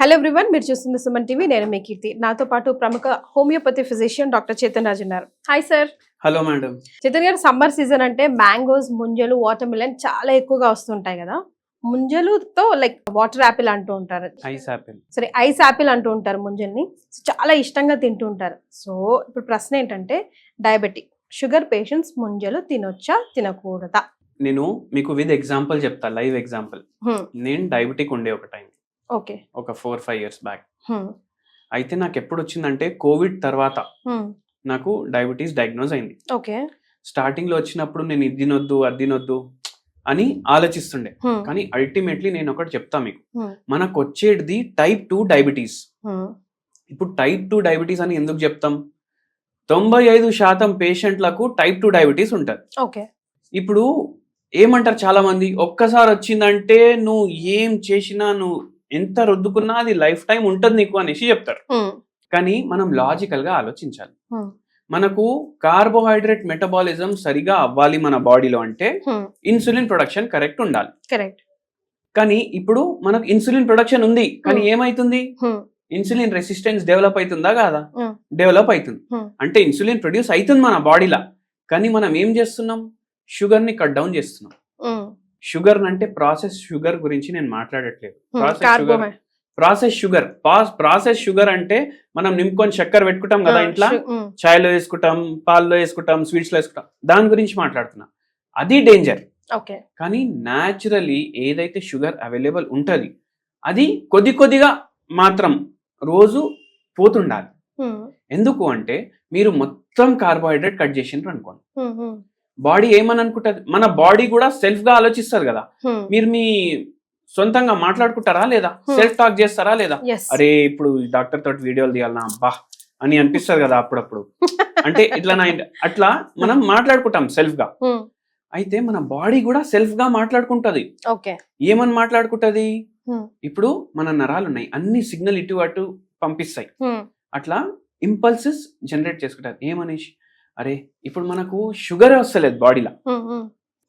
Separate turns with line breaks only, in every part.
Hello everyone, మీరు చూస్తున్న Suman TV. నేను మీ కీర్తి. నాతో పాటు ప్రముఖ homeopathy physician doctor Chetan Raj ఉన్నారు. Hi sir.
Hello madam.
Chetan garu, summer season అంటే మ్యాంగోస్, ముంజలు, వాటర్ మిలన్ చాలా ఎక్కువగా వస్తుంటాయి కదా. ముంజలుతో లైక్ వాటర్ యాపిల్ అంటూ ఉంటారు,
ఐస్ యాపిల్,
సరే ఐస్ యాపిల్ అంటూ ఉంటారు ముంజల్ని. చాలా ఇష్టంగా తింటూ ఉంటారు. సో ఇప్పుడు ప్రశ్న ఏంటంటే, డయాబెటిక్ షుగర్ పేషెంట్స్ ముంజలు తినొచ్చా తినకూడదా?
నేను మీకు విత్ ఎగ్జాంపుల్ చెప్తా, లైవ్ ఎగ్జాంపుల్. నేను డయాబెటిక్ ఉండే ఒక టైం,
ఓకే,
ఒక 4-5 years బ్యాక్. అయితే నాకు ఎప్పుడు వచ్చిందంటే కోవిడ్ తర్వాత నాకు డయాబెటీస్ డయాగ్నోజ్ అయింది.
ఓకే,
స్టార్టింగ్ లో వచ్చినప్పుడు నేను ఇది తినొద్దు అది తినొద్దు అని ఆలోచిస్తుండే. కానీ అల్టిమేట్లీ నేను ఒకటి చెప్తా మీకు, మనకు వచ్చేది టైప్ 2 డయాబెటీస్. ఇప్పుడు టైప్ 2 డయాబెటీస్ అని ఎందుకు చెప్తాం? 95% పేషెంట్లకు టైప్ 2 డయాబెటీస్ ఉంటుంది.
ఓకే, ఇప్పుడు
ఏమంటారు చాలా మంది, ఒక్కసారి వచ్చిందంటే నువ్వు ఏం చేసినా, నువ్వు ఎంత రుద్దుకున్నా అది లైఫ్ టైం ఉంటుంది నీకు అనేసి చెప్తారు. కానీ మనం లాజికల్ గా ఆలోచించాలి. మనకు కార్బోహైడ్రేట్ మెటబాలిజం సరిగా అవ్వాలి మన బాడీలో అంటే ఇన్సులిన్ ప్రొడక్షన్ కరెక్ట్ ఉండాలి.
కరెక్ట్.
కానీ ఇప్పుడు మనకు ఇన్సులిన్ ప్రొడక్షన్ ఉంది, కానీ ఏమైతుంది? ఇన్సులిన్ రెసిస్టెన్స్ డెవలప్ అవుతుందా కాదా? డెవలప్ అవుతుంది. అంటే ఇన్సులిన్ ప్రొడ్యూస్ అవుతుంది మన బాడీలో, కానీ మనం ఏం చేస్తున్నాం? షుగర్ ని కట్ డౌన్ చేస్తున్నాం. షుగర్ అంటే ప్రాసెస్ షుగర్ గురించి నేను మాట్లాడట్లేదు. ప్రాసెస్ షుగర్ అంటే మనం నింపుకొని చక్కెర పెట్టుకుంటాం కదా ఇంట్లో, చాయ్లో వేసుకుంటాం, పాల్లో వేసుకుంటాం, స్వీట్స్ లో వేసుకుంటాం, దాని గురించి మాట్లాడుతున్నా. అది డేంజర్. కానీ న్యాచురలీ ఏదైతే షుగర్ అవైలబుల్ ఉంటది అది కొద్దిగా మాత్రం రోజు పోతుండాలి. ఎందుకు అంటే మీరు మొత్తం కార్బోహైడ్రేట్ కట్ చేసిండ్రు అనుకోండి, బాడీ ఏమని అనుకుంటది? మన బాడీ కూడా సెల్ఫ్ గా ఆలోచిస్తుంది కదా. మీరు మీ సొంతంగా మాట్లాడుకుంటారా లేదా? సెల్ఫ్ టాక్ చేస్తారా లేదా? అరే ఇప్పుడు డాక్టర్ తోటి వీడియోలు తీయాలనా అబ్బా అని అనిపిస్తుంది కదా అప్పుడప్పుడు. అంటే అట్లా మనం మాట్లాడుకుంటాం సెల్ఫ్ గా. అయితే మన బాడీ కూడా సెల్ఫ్ గా మాట్లాడుకుంటది. ఏమని మాట్లాడుకుంటది? ఇప్పుడు మన నరాలు ఉన్నాయి, అన్ని సిగ్నల్ ఇటు అటు పంపిస్తాయి. అట్లా ఇంపల్సెస్ జనరేట్ చేసుకుంటారు. ఏమనేసి, అరే ఇప్పుడు మనకు షుగర్ వస్తలేదు బాడీలో,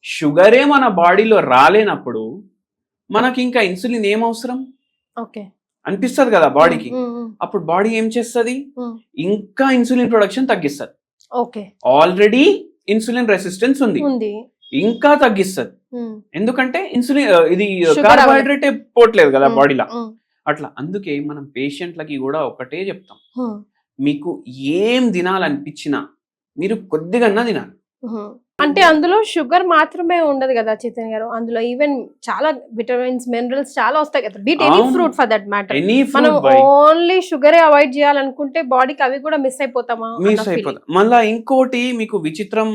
షుగరే మన బాడీలో రాలేనప్పుడు మనకి ఇంకా ఇన్సులిన్ ఏం అవసరం అనిపిస్తుంది కదా బాడీకి. అప్పుడు బాడీ ఏం చేస్తుంది? ఇంకా ఇన్సులిన్ ప్రొడక్షన్ తగ్గిస్తుంది. ఆల్రెడీ ఇన్సులిన్ రెసిస్టెన్స్ ఉంది, ఇంకా తగ్గిస్తుంది. ఎందుకంటే ఇన్సులిన్ ఇది కార్బోహైడ్రేట్ పోవట్లేదు కదా బాడీలో. అట్లా అందుకే మనం పేషెంట్లకి కూడా ఒకటే చెప్తాం, మీకు ఏం తినాలనిపించినా మీరు కొద్దిగా తినాలి.
అంటే అందులో షుగర్ మాత్రమే ఉండదు కదా చైతన్య గారు, అందులో ఈవెన్ చాలా విటమిన్స్, మినరల్స్ చాలా వస్తాయి కదా. Beat any fruit for that matter. మనం ఓన్లీ షుగరే అవాయిడ్ చేయాలనుకుంటే బాడీకి అవి కూడా మిస్ అయిపోతామా?
మళ్ళా ఇంకోటి మీకు విచిత్రం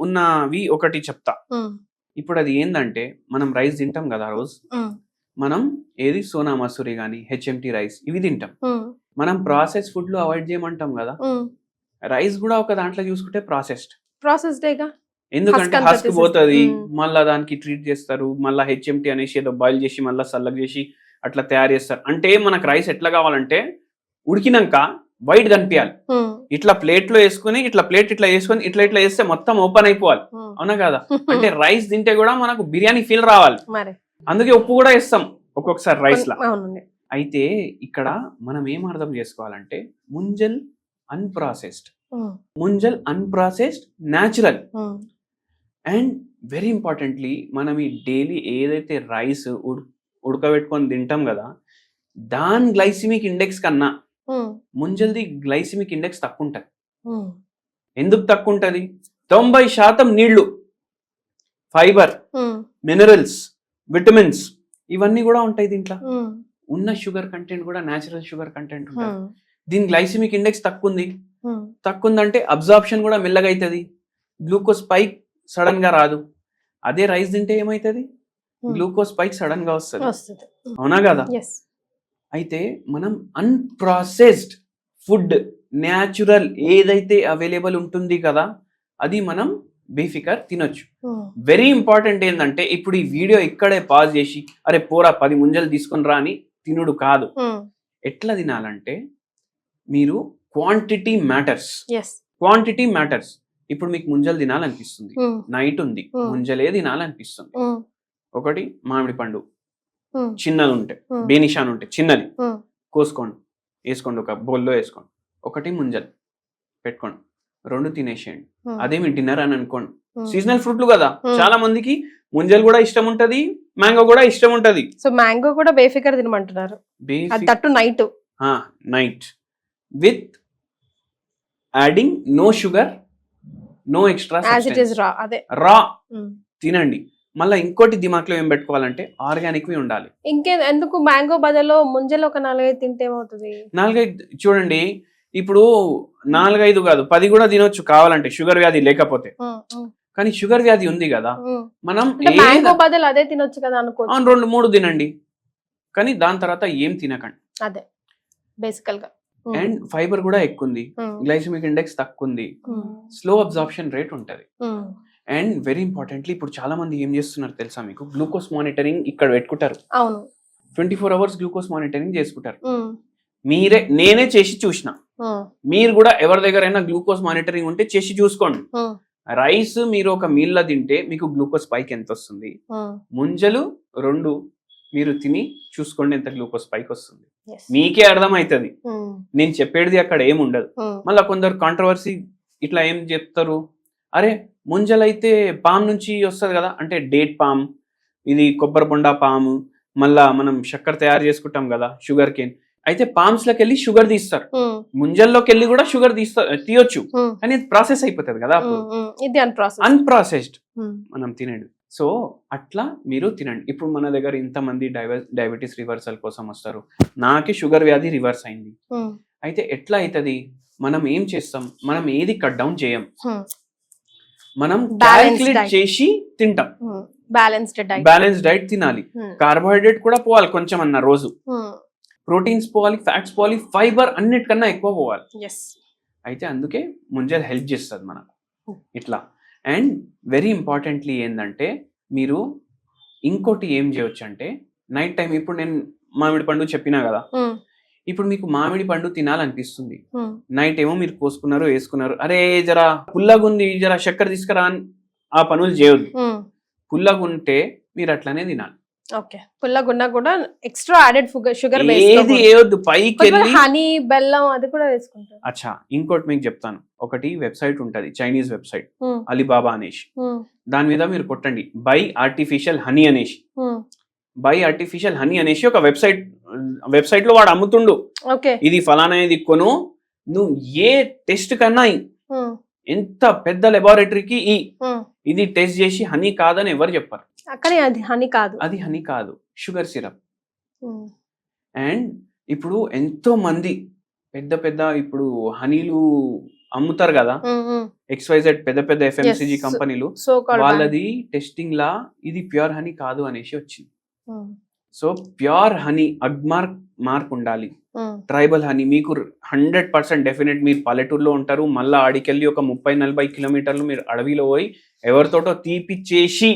ఉన్నవి ఒకటి చెప్తా. ఇప్పుడు అది ఏంటంటే, మనం రైస్ తింటాం కదా రోజు, మనం ఏది సోనా మసూరి గానీ హెచ్ఎంటి రైస్ ఇవి తింటాం. మనం ప్రాసెస్ ఫుడ్ లో అవాయిడ్ చేయమంటాం కదా. రైస్ కూడా ఒక దాంట్లో చూసుకుంటే ప్రాసెస్డేగా, ఎందుకంటే హస్క్ పోతుంది, మళ్ళా దానికి ట్రీట్ చేస్తారు, మళ్ళీ హెచ్ఎంటి అనేసి ఏదో బాయిల్ చేసి మళ్ళీ సల్లగా చేసి అట్లా తయారు చేస్తారు. అంటే మనకు రైస్ ఎట్లా కావాలంటే ఉడికినాక వైట్ కనిపించాలి. ఇట్లా ప్లేట్ లో వేసుకుని ఇట్లా ప్లేట్ ఇట్లా వేసుకొని ఇట్లా ఇట్లా వేస్తే మొత్తం ఓపెన్ అయిపోవాలి, అవునా కదా? అంటే రైస్ తింటే కూడా మనకు బిర్యానీ ఫీల్ రావాలి. అందుకే ఉప్పు కూడా వేస్తాం ఒక్కొక్కసారి రైస్ లా. అయితే ఇక్కడ మనం ఏం అర్థం చేసుకోవాలంటే, Munjal unprocessed natural. And very importantly, మనం ఈ డైలీ ఏదైతే రైస్ ఉడకబెట్టుకొని తింటాం కదా, దాని గ్లైసిమిక్ ఇండెక్స్ కన్నా ముంజల్ది గ్లైసిమిక్ ఇండెక్స్ తక్కువ ఉంటుంది. ఎందుకు తక్కువ ఉంటుంది? 90% నీళ్లు, ఫైబర్, మినరల్స్, విటమిన్స్ ఇవన్నీ కూడా ఉంటాయి దీంట్లో. ఉన్న షుగర్ కంటెంట్ కూడా న్యాచురల్ షుగర్ కంటెంట్ ఉంటుంది. దీని గ్లైసిమిక్ ఇండెక్స్ తక్కువ ఉందంటే అబ్జార్ప్షన్ కూడా మెల్లగా అవుతుంది, గ్లూకోజ్ స్పైక్ సడన్ గా రాదు. అదే రైస్ తింటే ఏమైతుంది? గ్లూకోజ్ స్పైక్ సడన్ గా వస్తుంది, అవునా కదా? అయితే మనం అన్ప్రాసెస్డ్ ఫుడ్, న్యాచురల్ ఏదైతే అవైలబుల్ ఉంటుంది కదా, అది మనం బేఫికర్ తినొచ్చు. వెరీ ఇంపార్టెంట్ ఏంటంటే, ఇప్పుడు ఈ వీడియో ఇక్కడే పాజ్ చేసి అరే పోరా 10 ముంజలు తీసుకొని రా అని తినుడు కాదు. ఎట్లా తినాలంటే, మీరు క్వాంటిటీ మ్యాటర్స్. ఇప్పుడు మీకు ముంజలు తినాలనిపిస్తుంది, నైట్ ఉంది, ముంజలే తినాలనిపిస్తుంది. ఒకటి మామిడి పండు చిన్నది ఉంటే, బేనిషాన్ ఉంటే చిన్నది, కోసుకోండి, వేసుకోండి, ఒక బౌల్లో వేసుకోండి. ఒకటి ముంజలు పెట్టుకోండి, 2 తినేసేయండి. అదేమి డిన్నర్ అని అనుకోండి. సీజనల్ ఫ్రూట్లు కదా, చాలా మందికి ముంజలు కూడా ఇష్టం ఉంటది, మ్యాంగో కూడా ఇష్టం ఉంటది.
సో మ్యాంగో కూడా బేఫికర్ తినమంటున్నారు,
night with adding no sugar, no extra raw తినండి. మళ్ళీ ఇంకోటి దిమాక్లో ఏం పెట్టుకోవాలంటే ఆర్గానిక్ ఉండాలి.
ఎందుకు మ్యాంగో బదులు ముంజలు ఒక 4-5 తింటే ఏమవుతుంది?
4-5 చూడండి, ఇప్పుడు 4-5 కాదు 10 కూడా తినొచ్చు కావాలంటే, షుగర్ వ్యాధి లేకపోతే. కానీ షుగర్ వ్యాధి ఉంది కదా, మనం
మ్యాంగో బదులు అదే తినొచ్చు కదా అనుకో.
2-3 తినండి, కానీ దాని తర్వాత ఏం తినకండి.
అదే బేసికల్ గా.
అండ్ ఫైబర్ కూడా ఎక్కువ ఉంది, గ్లైసెమిక్ ఇండెక్స్ తక్కువ ఉంది, స్లో అబ్జార్ప్షన్ రేట్ ఉంటది. అండ్ వెరీ ఇంపార్టెంట్లీ ఇప్పుడు చాలా మంది ఏం చేస్తున్నారు తెలుసా మీకు, గ్లూకోజ్ మానిటరింగ్ ఇక్కడ పెట్టుకుంటారు. 24 hours గ్లూకోజ్ మానిటరింగ్ చేసుకుంటారు. నేనే చేసి చూసిన, మీరు కూడా ఎవరి దగ్గరైనా గ్లూకోజ్ మానిటరింగ్ ఉంటే చేసి చూసుకోండి. రైస్ మీరు ఒక మీల్ తింటే మీకు గ్లూకోజ్ స్పైక్ ఎంత వస్తుంది, ముంజలు 2 మీరు తిని చూసుకోండి ఎంత గ్లూకోజ్ స్పైక్ వస్తుంది, మీకే అర్థం అవుతుంది. నేను చెప్పేది అక్కడ ఏమి ఉండదు. మళ్ళీ కొందరు కాంట్రవర్సీ ఇట్లా ఏం చెప్తారు, అరే ముంజలైతే పామ్ నుంచి వస్తుంది కదా, అంటే డేట్ పామ్, ఇది కొబ్బరి బొండా పాము, మళ్ళా మనం చక్కెర తయారు చేసుకుంటాం కదా షుగర్ కేన్, అయితే పామ్స్ లోకి వెళ్ళి షుగర్ తీస్తారు, ముంజల్లోకి వెళ్ళి కూడా షుగర్ తీయొచ్చు, కానీ ప్రాసెస్ అయిపోతుంది కదా, అన్ప్రాసెస్డ్ మనం తినేది. సో అట్లా మీరు తినండి. ఇప్పుడు మన దగ్గర ఇంతమంది డయాబెటీస్ రివర్సల్ కోసం వస్తారు, నాకే షుగర్ వ్యాధి రివర్స్ అయింది. అయితే ఎట్లా అవుతుంది, మనం ఏం చేస్తాం, మనం ఏది కట్ డౌన్ చేయం, మనం క్యాల్కులేట్ చేసి తింటాం. బ్యాలెన్స్ డైట్ తినాలి, కార్బోహైడ్రేట్ కూడా పోవాలి కొంచెం అన్న రోజు, ప్రోటీన్స్ పోవాలి, ఫ్యాట్స్ పోవాలి, ఫైబర్ అన్నిటికన్నా ఎక్కువ పోవాలి. అయితే అందుకే ముంజలు హెల్ప్ చేస్తుంది మనకు ఇట్లా. అండ్ వెరీ ఇంపార్టెంట్లీ ఏంటంటే మీరు ఇంకోటి ఏం చేయొచ్చు అంటే నైట్ టైం, ఇప్పుడు నేను మామిడి పండు చెప్పినా కదా, ఇప్పుడు మీకు మామిడి పండు తినాలనిపిస్తుంది, నైట్ ఏమో మీరు కోసుకున్నారు వేసుకున్నారు, అరే జరా పుల్లగా ఉంది జరా చక్కెర తీసుకురా అని ఆ పనులు చేయొద్దు. పుల్లగా ఉంటే మీరు అట్లానే తినాలి.
పుల్లగున్నా కూడా ఎక్స్ట్రా యాడెడ్ షుగర్
ఏది వేయొద్దు, పైకి
హనీ బెల్లం అది కూడా వేసుకుంటారు.
అచ్చా ఇంకోటి మీకు చెప్తాను, ఒకటి వెబ్సైట్ ఉంటది చైనీస్ వెబ్సైట్ అలీబాబా అనేసి, దాని మీద మీరు కొట్టండి బై ఆర్టిఫిషియల్ హనీ అనేసి, బై ఆర్టిఫిషియల్ హనీ అనేసి ఒక వెబ్సైట్ లో వాడు అమ్ముతుండు, ఇది ఫలానా ఇది కొను, నువ్వు ఏ టెస్ట్ కన్నా ఎంత పెద్ద లెబారెటరీకి ఇది టెస్ట్ చేసి హనీ కాదని ఎవరు చెప్పారు,
అది
హనీ కాదు షుగర్ సిరప్. అండ్ ఇప్పుడు ఎంతో మంది పెద్ద పెద్ద ఇప్పుడు హనీలు అమ్ముతారు కదా, XYZ పెద్ద పెద్ద FMCG కంపెనీలు, వాళ్ళది టెస్టింగ్ లా ఇది ప్యూర్ హనీ కాదు అనేసి వచ్చింది. సో ప్యూర్ హనీ మార్క్ ఉండాలి, ట్రైబల్ హనీ మీకు 100% డెఫినెట్. మీరు పల్లెటూరులో ఉంటారు, మళ్ళీ ఆడికెళ్ళి ఒక 30-40 కిలోమీటర్లు మీరు అడవిలో పోయి ఎవరితోటో తీపిచ్చేసి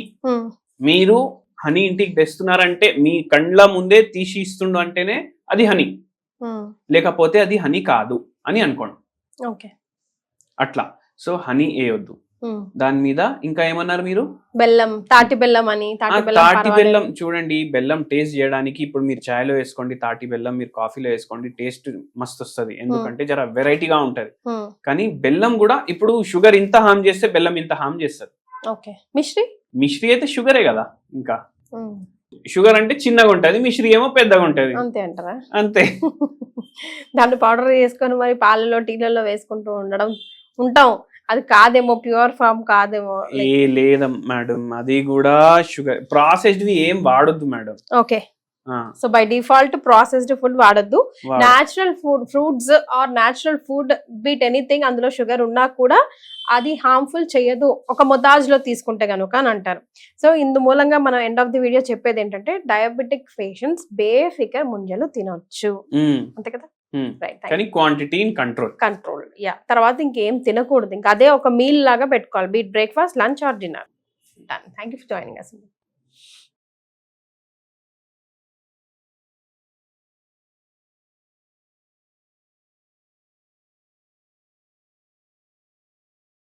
మీరు హనీ ఇంటికి తెస్తున్నారంటే, మీ కండ్ల ముందే తీసి ఇస్తుండు అంటేనే అది హనీ, లేకపోతే అది హనీ కాదు అని అనుకోండి. అట్లా. సో హనీ వేయొద్దు. దాని మీద ఇంకా ఏమన్నారు మీరు,
బెల్లం, తాటి బెల్లం అని.
తాటి బెల్లం చూడండి, బెల్లం టేస్ట్ చేయడానికి ఇప్పుడు మీరు చాయ్లో వేసుకోండి, తాటి బెల్లం మీరు కాఫీలో వేసుకోండి, టేస్ట్ మస్తు వస్తుంది, ఎందుకంటే జర వెరైటీగా ఉంటది. కానీ బెల్లం కూడా ఇప్పుడు షుగర్ ఇంత హామ్ చేస్తే బెల్లం ఇంత హామ్ చేస్తుంది. మిశ్రీ అయితే షుగరే కదా, ఇంకా షుగర్ అంటే చిన్నగా ఉంటది, మిశ్రీ ఏమో పెద్దగా ఉంటది,
అంతే అంటారా?
అంతే.
దాన్ని పౌడర్ చేసుకొని మరి పాలలో టీలలో వేసుకుంటూ ఉంటాం, అది కాదేమో, ప్యూర్ ఫామ్ కాదేమో.
లేదా మేడం, అది కూడా షుగర్ ప్రాసెస్డ్ ఏం వాడొద్దు మేడం.
Okay, so by default processed food వాడొద్దు. Natural food, fruits are natural food beat anything, అందులో షుగర్ ఉన్నా కూడా అది హార్మ్ఫుల్ చేయదు ఒక మొతాజ్లో తీసుకుంటే కనుక అని అంటారు. సో ఇందు మూలంగా మనం ఎండ్ ఆఫ్ ది వీడియో చెప్పేది ఏంటంటే, డయాబెటిక్ పేషెంట్స్ బేఫికర్ ముంజలు తినొచ్చు, అంతే కదా?
కానీ క్వాంటిటీ ఇన్ కంట్రోల్.
తర్వాత ఇంకేం తినకూడదు, ఇంకా అదే ఒక మీల్ లాగా పెట్టుకోవాలి, beat breakfast, lunch or dinner. Done. Thank you for joining us.